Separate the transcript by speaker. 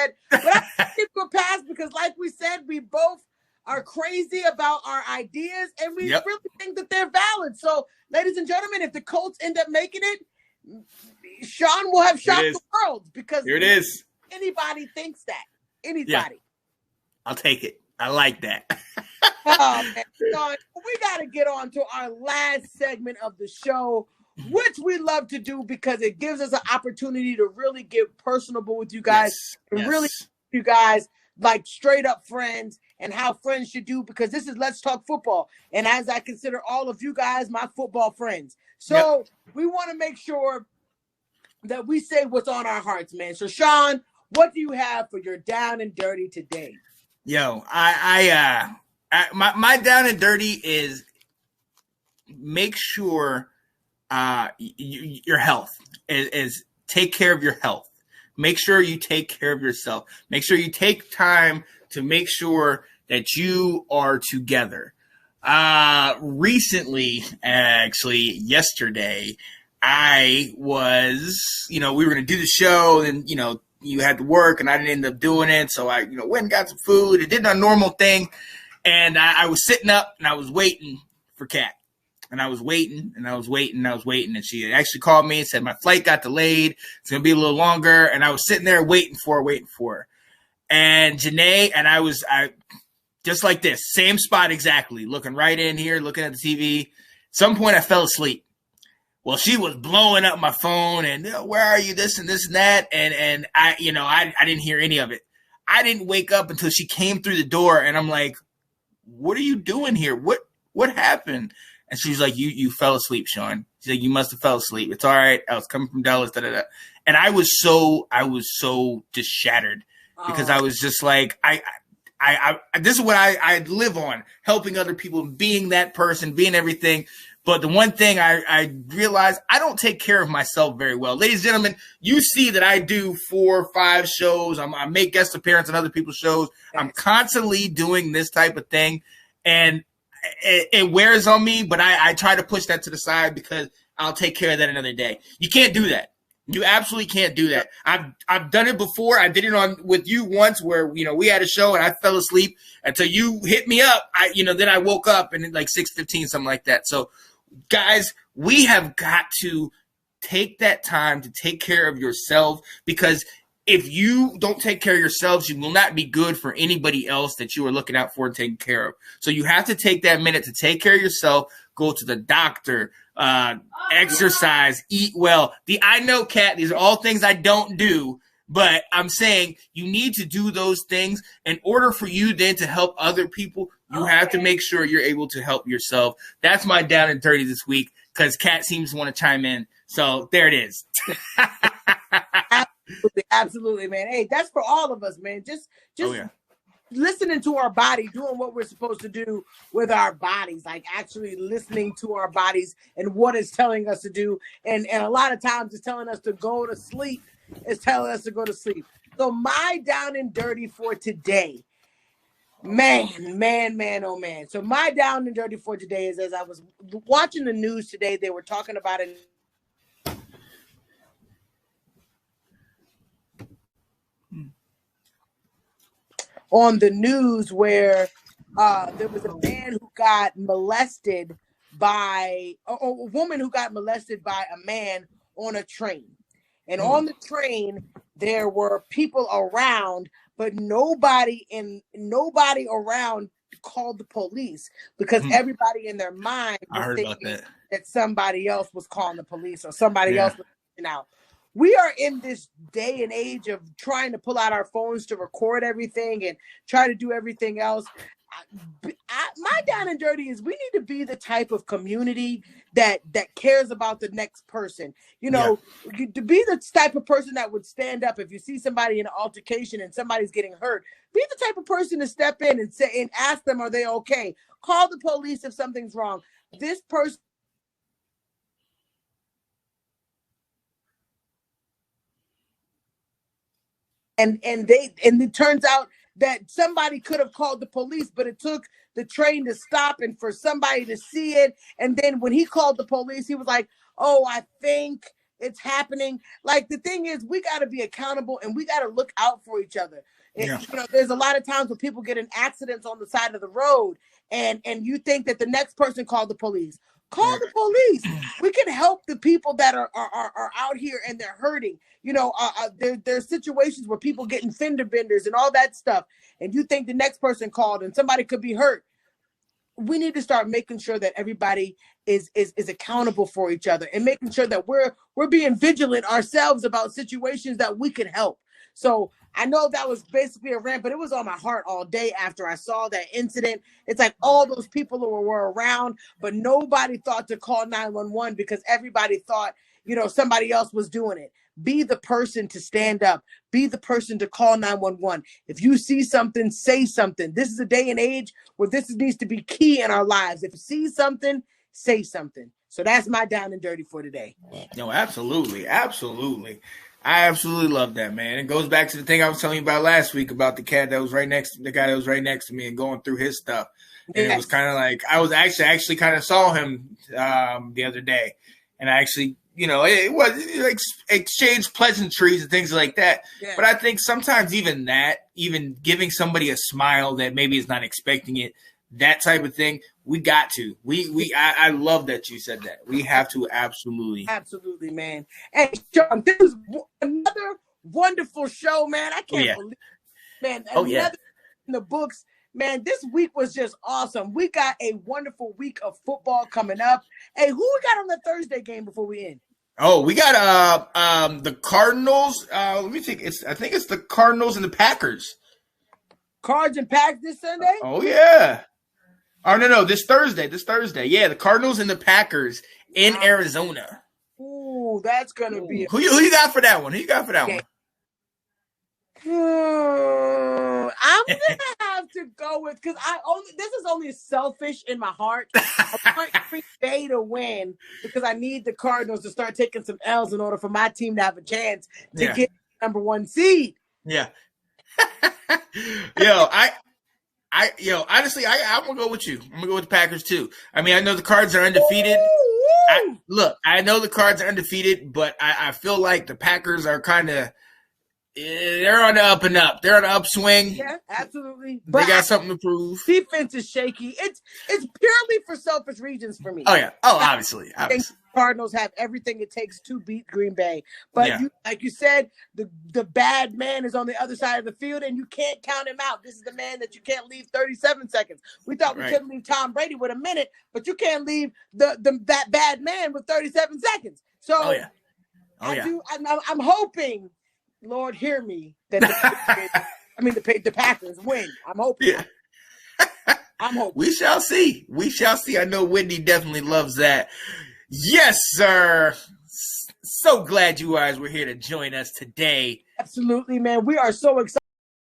Speaker 1: said. But I give you a pass because, like we said, we both are crazy about our ideas, and we really think that they're valid. So, ladies and gentlemen, if the Colts end up making it, Sean will have shocked the world because
Speaker 2: here it is.
Speaker 1: Anybody thinks that. Anybody.
Speaker 2: Yeah. I'll take it. I like that.
Speaker 1: Oh, man. So we got to get on to our last segment of the show, which we love to do because it gives us an opportunity to really get personable with you guys and really you guys like straight up friends and how friends should do, because this is Let's Talk Football. And as I consider all of you guys my football friends. So we want to make sure that we say what's on our hearts, man. So Sean, what do you have for your down and dirty today?
Speaker 2: Yo, my down and dirty is make sure your health is take care of your health. Make sure you take care of yourself. Make sure you take time to make sure that you are together. Recently, actually yesterday, I was, we were going to do the show and, you had to work and I didn't end up doing it. So I, went and got some food. It did a normal thing. And I was sitting up and I was waiting for Kat. And I was waiting and I was waiting and I was waiting. And she actually called me and said, my flight got delayed. It's going to be a little longer. And I was sitting there waiting for her. And Janae and I just like this, same spot exactly, looking right in here, looking at the TV. At some point I fell asleep. Well, she was blowing up my phone and where are you, this and that. And I didn't hear any of it. I didn't wake up until she came through the door and I'm like, what are you doing here? What happened? And she's like, you fell asleep, Sean. She's like, you must have fell asleep. It's all right. I was coming from Dallas, da-da-da. And I was so just shattered because I was just like, I this is what I live on, helping other people, being that person, being everything. But the one thing I realized, I don't take care of myself very well. Ladies and gentlemen, you see that I do 4 or 5 shows. I make guest appearances on other people's shows. I'm constantly doing this type of thing. And it wears on me, but I try to push that to the side because I'll take care of that another day. You can't do that. You absolutely can't do that. I've done it before. I did it with you once where, we had a show and I fell asleep until you hit me up. Then I woke up and like 6:15, something like that. So guys, we have got to take that time to take care of yourself, because if you don't take care of yourselves, you will not be good for anybody else that you are looking out for and taking care of. So you have to take that minute to take care of yourself, go to the doctor, exercise, eat well. I know, Kat, these are all things I don't do, but I'm saying you need to do those things in order for you then to help other people. You have to make sure you're able to help yourself. That's my down and dirty this week, because Kat seems to want to chime in. So there it is.
Speaker 1: Absolutely, man. Hey, that's for all of us, man. Just listening to our body, doing what we're supposed to do with our bodies, like actually listening to our bodies and what it's telling us to do. And a lot of times it's telling us to go to sleep. It's telling us to go to sleep. So my down and dirty for today, man, oh man. So my down and dirty for today is, as I was watching the news today, they were talking about it. On the news where there was a man who got molested by a woman who got molested by a man on a train. And on the train, there were people around, but nobody around called the police, because everybody in their mind was thinking that somebody else was calling the police or somebody else was out. We are in this day and age of trying to pull out our phones to record everything and try to do everything else. My down and dirty is we need to be the type of community that cares about the next person. To be the type of person that would stand up if you see somebody in an altercation and somebody's getting hurt. Be the type of person to step in and say and ask them, are they okay? Call the police if something's wrong. This person. And it turns out that somebody could have called the police, but it took the train to stop and for somebody to see it. And then when he called the police, he was like, oh, I think It's happening. Like, the thing is, we got to be accountable and we got to look out for each other.
Speaker 2: Yeah.
Speaker 1: You know, there's a lot of times when people get in accidents on the side of the road, and you think that the next person called the police. Call the police. We can help the people that are out here and they're hurting. You know, there's situations where people getting fender benders and all that stuff, and you think the next person called and somebody could be hurt. We need to start making sure that everybody is accountable for each other, and making sure that we're being vigilant ourselves about situations that we can help. So I know that was basically a rant, but it was on my heart all day after I saw that incident. It's like all those people who were around, but nobody thought to call 911 because everybody thought, you know, somebody else was doing it. Be the person to stand up. Be the person to call 911. If you see something, say something. This is a day and age where this needs to be key in our lives. If you see something, say something. So that's my down and dirty for today.
Speaker 2: No, absolutely. Absolutely. I absolutely love that, man. It goes back to the thing I was telling you about last week about the guy that was right next to me and going through his stuff. And It was kind of like, I was actually kind of saw him the other day, and I actually, you know, it was like exchanged pleasantries and things like that. Yeah. But I think sometimes even giving somebody a smile that maybe is not expecting it, that type of thing, we got to. I love that you said that. We have to absolutely,
Speaker 1: man. Hey, Sean, this is another wonderful show, man. I can't believe, man. Another in the books, man. This week was just awesome. We got a wonderful week of football coming up. Hey, who we got on the Thursday game before we end?
Speaker 2: Oh, we got the Cardinals. Let me think. I think it's the Cardinals and the Packers.
Speaker 1: Cards and Packs this Sunday?
Speaker 2: Oh yeah. Oh, no, this Thursday. Yeah, the Cardinals and the Packers in Arizona.
Speaker 1: Ooh, that's going to be...
Speaker 2: Who you got for that one? I'm
Speaker 1: going to have to go with... Because this is only selfish in my heart. I want Green Bay to win because I need the Cardinals to start taking some L's in order for my team to have a chance to get number 1 seed.
Speaker 2: Yeah. Honestly, I'm gonna go with you. I'm gonna go with the Packers too. I mean, I know the Cards are undefeated. I know the Cards are undefeated, but I feel like the Packers are kind of they're on the up and up. They're on the upswing.
Speaker 1: Yeah, absolutely.
Speaker 2: They got something to prove.
Speaker 1: Defense is shaky. It's purely for selfish reasons for me.
Speaker 2: Oh yeah. Oh, obviously.
Speaker 1: I think Cardinals have everything it takes to beat Green Bay. But like you said, the bad man is on the other side of the field, and you can't count him out. This is the man that you can't leave 37 seconds. We thought we couldn't leave Tom Brady with a minute, but you can't leave that bad man with 37 seconds. So I'm hoping, Lord, hear me, that the Packers win. I'm hoping.
Speaker 2: Yeah.
Speaker 1: I'm hoping.
Speaker 2: We shall see. I know Whitney definitely loves that. Yes, sir. So glad you guys were here to join us today.
Speaker 1: Absolutely, man. We are so excited.